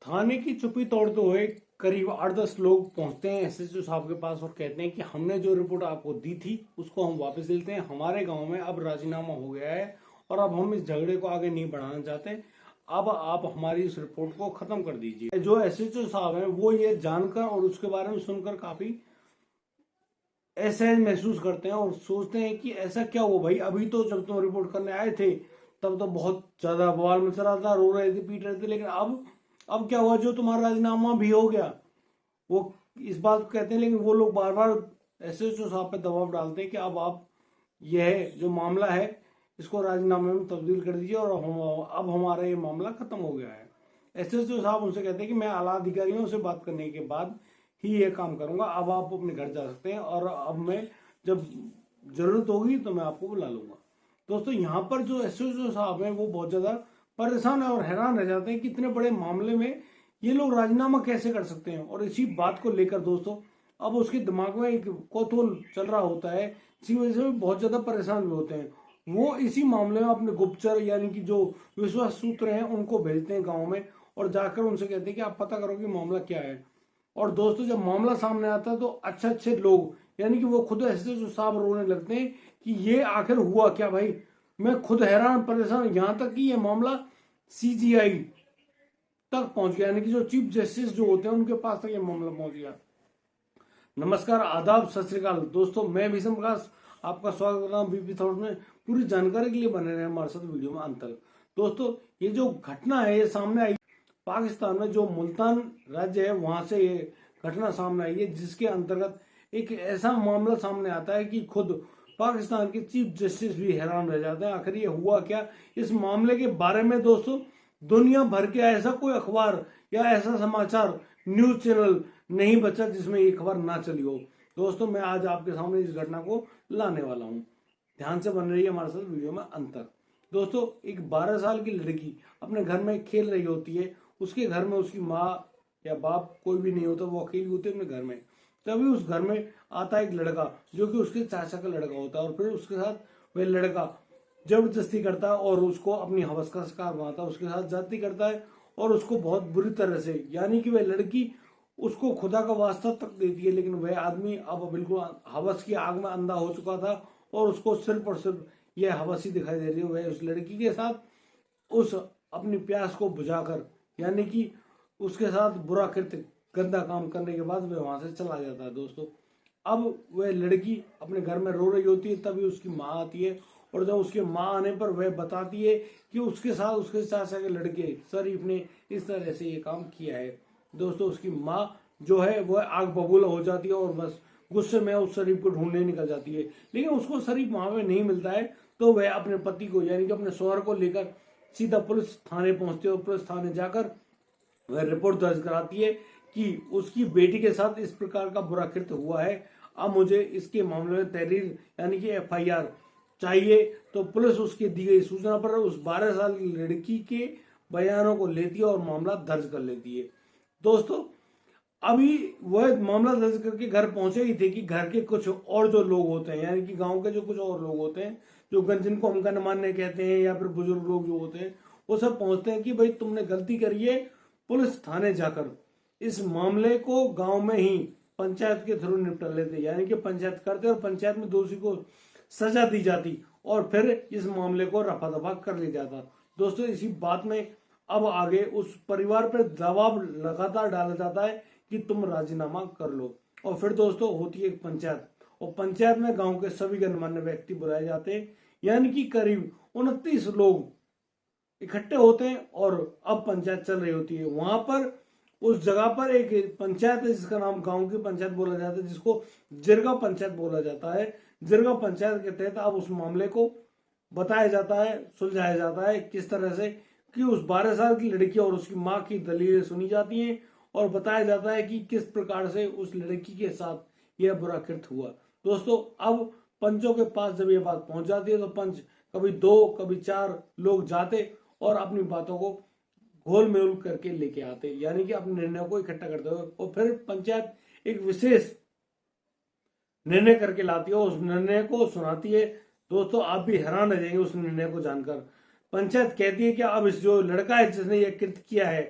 थाने की चुप्पी तोड़ते हुए करीब 8-10 लोग पहुंचते हैं एसएचओ साहब के पास और कहते हैं कि हमने जो रिपोर्ट आपको दी थी उसको हम वापस देते हैं। हमारे गांव में अब राजीनामा हो गया है और अब हम इस झगड़े को आगे नहीं बढ़ाना चाहते। अब आप हमारी इस रिपोर्ट को खत्म कर दीजिए। जो एसएचओ साहब हैं वो ये जानकर और उसके बारे में सुनकर काफी असहज महसूस करते हैं और सोचते हैं कि ऐसा क्या हुआ भाई, अभी तो जब तुम रिपोर्ट करने आए थे तब तो बहुत ज्यादा बवाल मच रहा था, रो रहे थे, पीट रहे थे, लेकिन अब क्या हुआ जो तुम्हारा राजीनामा भी हो गया। वो इस बात को कहते हैं, लेकिन वो लोग बार बार एसएचओ साहब पे दबाव डालते हैं कि अब आप यह जो मामला है इसको राजीनामे में तब्दील कर दीजिए और अब हमारा ये मामला खत्म हो गया है। एसएचओ साहब उनसे कहते हैं कि मैं आला अधिकारियों से बात करने के बाद ही ये काम करूंगा, अब आप अपने घर जा सकते हैं और अब मैं जब जरूरत होगी तो मैं आपको बुला लूंगा। दोस्तों यहाँ पर जो एसएचओ साहब हैं वो बहुत ज्यादा परेशान है और हैरान रह जाते हैं कि इतने बड़े मामले में ये लोग राजीनामा कैसे कर सकते हैं। और इसी बात को लेकर दोस्तों अब उसके दिमाग में एक कौतूहल चल रहा होता है, इसी वजह से बहुत ज्यादा परेशान भी होते हैं। वो इसी मामले में अपने गुप्तचर यानी कि जो विश्वास सूत्र हैं उनको भेजते हैं गाँव में और जाकर उनसे कहते हैं कि आप पता करो कि मामला क्या है। और दोस्तों जब मामला सामने आता है तो अच्छे अच्छे लोग यानी कि वो खुद एसएचओ साहब रोने लगते हैं कि ये आखिर हुआ क्या भाई, मैं खुद हैरान परेशान, यहाँ तक कि ये मामला सीजीआई तक पहुंच गया, यानी कि जो चीफ जस्टिस जो होते हैं उनके पास तक ये मामला पहुंच गया। नमस्कार, आदाब, सत श्रीकाल दोस्तों, मैं भीषम प्रकाश आपका स्वागत करता हूँ बीपी थॉट में। पूरी जानकारी के लिए बने रहे हमारे साथ वीडियो में अंत तक। दोस्तों ये जो घटना है ये सामने आई पाकिस्तान में, जो मुल्तान राज्य है वहां से ये घटना सामने आई है, जिसके अंतर्गत एक ऐसा मामला सामने आता है कि खुद पाकिस्तान के चीफ जस्टिस भी हैरान रह जाते हैं आखिर ये हुआ क्या। इस मामले के बारे में दोस्तों दुनिया भर के ऐसा कोई अखबार या ऐसा समाचार न्यूज चैनल नहीं बचा जिसमें ये खबर ना चली हो। दोस्तों मैं आज आपके सामने इस घटना को लाने वाला हूँ, ध्यान से बन रही है हमारे साथ वीडियो में अंत तक। दोस्तों एक 12 साल की लड़की अपने घर में खेल रही होती है, उसके घर में उसकी माँ या बाप कोई भी नहीं होता, वो अकेली होती है अपने घर में। तभी उस घर में आता एक लड़का जो कि उसके चाचा का लड़का होता है और फिर उसके साथ वह लड़का जबरदस्ती करता है और उसको अपनी हवस का शिकार बनाता है, उसके साथ जाती करता है और उसको बहुत बुरी तरह से, यानी कि वह लड़की उसको खुदा का वास्ता तक देती है, लेकिन वह आदमी अब बिल्कुल हवस की आग में अंधा हो चुका था और उसको सिर्फ और सिर्फ यह हवस ही दिखाई दे रही है। वह उस लड़की के साथ उस अपनी प्यास को बुझाकर यानी कि उसके साथ बुरा कृत्य गंदा काम करने के बाद वह वहां से चला जाता है। दोस्तों अब वह लड़की अपने घर में रो रही होती है, तभी उसकी माँ आती है और जब उसके माँ आने पर वह बताती है कि उसके साथ उसके चाचा के लड़के शरीफ ने इस तरह से ये काम किया है। दोस्तों उसकी माँ जो है वह आग बबूला हो जाती है और बस गुस्से में उस शरीफ को ढूंढने निकल जाती है, लेकिन उसको शरीफ वहां में नहीं मिलता है। तो वह अपने पति को यानी कि अपने शौहर को लेकर सीधा पुलिस थाने पहुंचती है और पुलिस थाने जाकर वह रिपोर्ट दर्ज कराती है कि उसकी बेटी के साथ इस प्रकार का बुरा कृत्य हुआ है, अब मुझे इसके मामले में तहरीर यानी कि एफआईआर चाहिए। तो पुलिस उसकी दी गई सूचना पर उस 12 साल की लड़की के बयानों को लेती है और मामला दर्ज कर लेती है। दोस्तों अभी वह मामला दर्ज करके घर पहुंचे ही थे कि घर के कुछ और जो लोग होते हैं यानी कि गांव के जो कुछ और लोग होते हैं जो जिनको हम गणमान्य कहते हैं या फिर बुजुर्ग लोग जो होते हैं वो सब पहुंचते हैं कि भाई तुमने गलती करी है, पुलिस थाने जाकर इस मामले को गांव में ही पंचायत के थ्रू निपटा लेते, यानी कि पंचायत करते और पंचायत में दोषी को सजा दी जाती और फिर इस मामले को रफा दफा कर लिया जाता। दोस्तों इसी बात में अब आगे उस परिवार पर दबाव लगातार डाला जाता है कि तुम राजीनामा कर लो। और फिर दोस्तों होती है एक पंचायत और पंचायत में गांव के सभी गणमान्य व्यक्ति बुलाए जाते हैं, यानी कि करीब 29 लोग इकट्ठे होते हैं और अब पंचायत चल रही होती है। वहां पर उस जगह पर एक पंचायत है जिसका नाम गांव की पंचायत बोला जाता है, जिसको जिरगा पंचायत बोला जाता है। जिरगा पंचायत के तहत अब उस मामले को बताया जाता है, सुलझाया जाता है किस तरह से कि उस 12 साल की लड़की और उसकी माँ की दलीलें सुनी जाती हैं और बताया जाता है कि किस प्रकार से उस लड़की के साथ यह बुरा कृत्य हुआ। दोस्तों अब पंचों के पास जब यह बात पहुंच जाती है तो पंच कभी 2 कभी 4 लोग जाते और अपनी बातों को घोल मेल करके लेके आते, यानी कि अपने निर्णय को इकट्ठा करते हुए और फिर पंचायत एक विशेष निर्णय करके लाती है, उस निर्णय को सुनाती है। दोस्तों आप भी हैरान रह जाएंगे उस निर्णय को जानकर। पंचायत कहती है कि अब इस जो लड़का है जिसने यह कृत्य किया है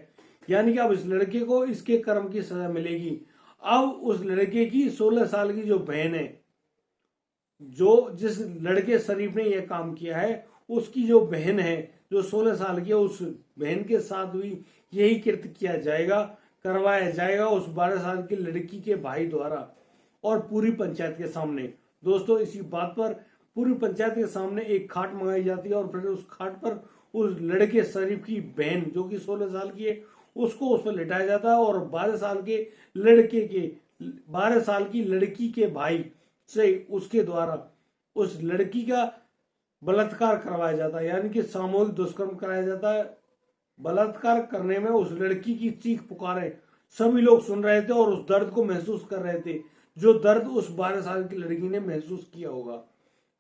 यानी कि अब इस लड़के को इसके कर्म की सजा मिलेगी। अब उस लड़के की 16 साल की जो बहन है, जो जिस लड़के शरीफ ने यह काम किया है, उसकी जो बहन है जो 16 साल की है, उस बहन के साथ भी यही कृत्य किया जाएगा, करवाया जाएगा उस 12 साल की लड़की के भाई द्वारा, और पूरी पंचायत के सामने। दोस्तों, इसी बात पर पूरी पंचायत के सामने एक खाट मंगाई जाती है और फिर उस खाट पर उस लड़के शरीफ की बहन जो कि 16 साल की है उसको उस पर लिटाया जाता है, और 12 साल के लड़के के 12 साल की लड़की के भाई से उसके द्वारा उस लड़की का बलात्कार करवाया जाता है, यानी कि सामूहिक दुष्कर्म कराया जाता है। बलात्कार करने में उस लड़की की चीख पुकारें सभी लोग सुन रहे थे और उस दर्द को महसूस कर रहे थे, जो दर्द उस 12 साल की लड़की ने महसूस किया होगा।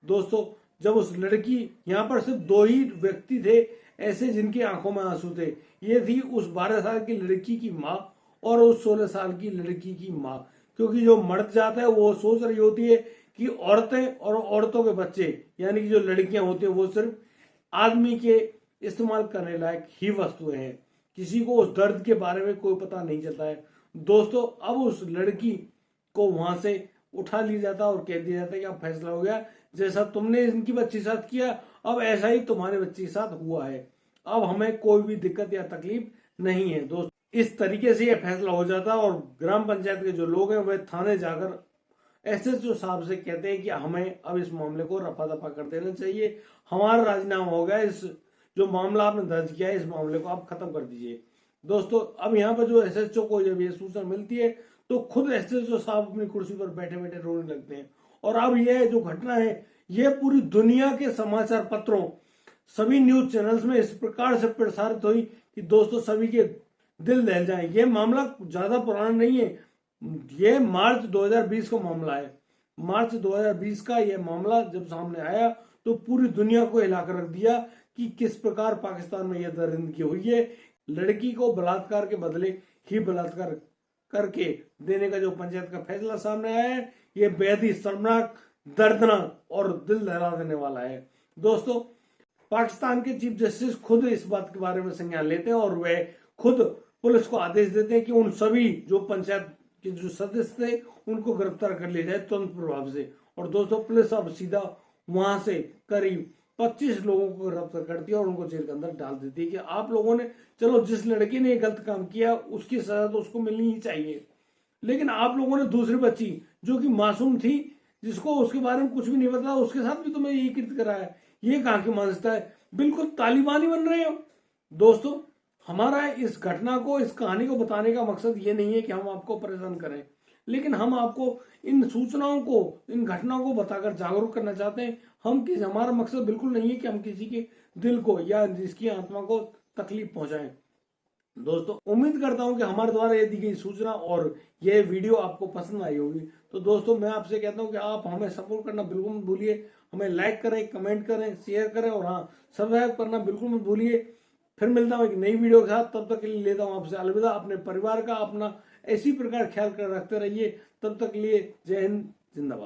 दोस्तों, जब उस लड़की, यहाँ पर सिर्फ 2 ही व्यक्ति थे ऐसे जिनकी आंखों में आंसू थे, ये थी उस 12 साल की लड़की की माँ और उस 16 साल की लड़की की माँ। क्योंकि जो मर्द जाता है वो सोच रही होती है कि औरतें और औरतों के बच्चे, यानी कि जो लड़कियां होती हैं, वो सिर्फ आदमी के इस्तेमाल करने लायक ही वस्तुएं हैं। किसी को उस दर्द के बारे में कोई पता नहीं चलता है। दोस्तों, अब उस लड़की को वहां से उठा लिया जाता और कह दिया जाता है कि अब फैसला हो गया, जैसा तुमने इनकी बच्ची के साथ किया अब ऐसा ही तुम्हारे बच्चे के साथ हुआ है, अब हमें कोई भी दिक्कत या तकलीफ नहीं है। दोस्त, इस तरीके से यह फैसला हो जाता है और ग्राम पंचायत के जो लोग हैं वह थाने जाकर एसएचओ साहब से कहते हैं कि हमें अब इस मामले को रफा दफा कर देना चाहिए, हमारा राजीनामा हो गया, इस जो मामला आपने दर्ज किया है इस मामले को आप खत्म कर दीजिए। दोस्तों, अब यहाँ पर जो एसएचओ को जब ये सूचना मिलती है तो खुद एसएचओ साहब अपनी कुर्सी पर बैठे बैठे रोने लगते हैं। और अब यह जो घटना है ये पूरी दुनिया के समाचार पत्रों, सभी न्यूज चैनल्स में इस प्रकार से प्रसारित हुई कि दोस्तों सभी के दिल दहल जाए। ये मामला ज्यादा पुराना नहीं है, ये मार्च 2020 का मामला है। मार्च 2020 का यह मामला जब सामने आया तो पूरी दुनिया को हिलाकर रख दिया कि किस प्रकार पाकिस्तान में यह दरिंदगी हुई है। लड़की को बलात्कार के बदले ही बलात्कार करके देने का जो पंचायत का फैसला सामने आया है, ये बेहद ही शर्मनाक, दर्दनाक और दिल दहला देने वाला है। दोस्तों, पाकिस्तान के चीफ जस्टिस खुद इस बात के बारे में संज्ञान लेते हैं और वह खुद पुलिस को आदेश देते हैं कि उन सभी जो पंचायत के जो सदस्य थे उनको गिरफ्तार कर लिया जाए तुरंत प्रभाव से। और दोस्तों, पुलिस अब सीधा वहां से करीब 25 लोगों को गिरफ्तार करती है और उनको जेल के अंदर डाल देती है कि आप लोगों ने, चलो जिस लड़की ने गलत काम किया उसकी सजा तो उसको मिलनी ही चाहिए, लेकिन आप लोगों ने दूसरी बच्ची जो कि मासूम थी, जिसको उसके बारे में कुछ भी नहीं पता, उसके साथ भी तुम्हें यही कृत्य कराया, ये कहाँ की मानसिकता है? बिल्कुल तालिबानी बन रहे हो। दोस्तों, हमारा इस घटना को, इस कहानी को बताने का मकसद ये नहीं है कि हम आपको परेशान करें, लेकिन हम आपको इन सूचनाओं को, इन घटनाओं को बताकर जागरूक करना चाहते हैं। हमारा मकसद बिल्कुल नहीं है कि हम किसी के दिल को या जिसकी आत्मा को तकलीफ पहुंचाएं। दोस्तों, उम्मीद करता हूं कि हमारे द्वारा ये दी गई सूचना और ये वीडियो आपको पसंद आई होगी। तो दोस्तों, मैं आपसे कहता हूं कि आप हमें सपोर्ट करना बिल्कुल मत भूलिए, हमें लाइक करें, कमेंट करें, शेयर करें और हाँ, सब्सक्राइब करना बिल्कुल मत भूलिए। फिर मिलता हूं एक नई वीडियो के साथ, तब तक के लिए लेता हूं आपसे अलविदा। अपने परिवार का, अपना इसी प्रकार ख्याल कर रखते रहिए। तब तक के लिए जय हिंद, जिंदाबाद।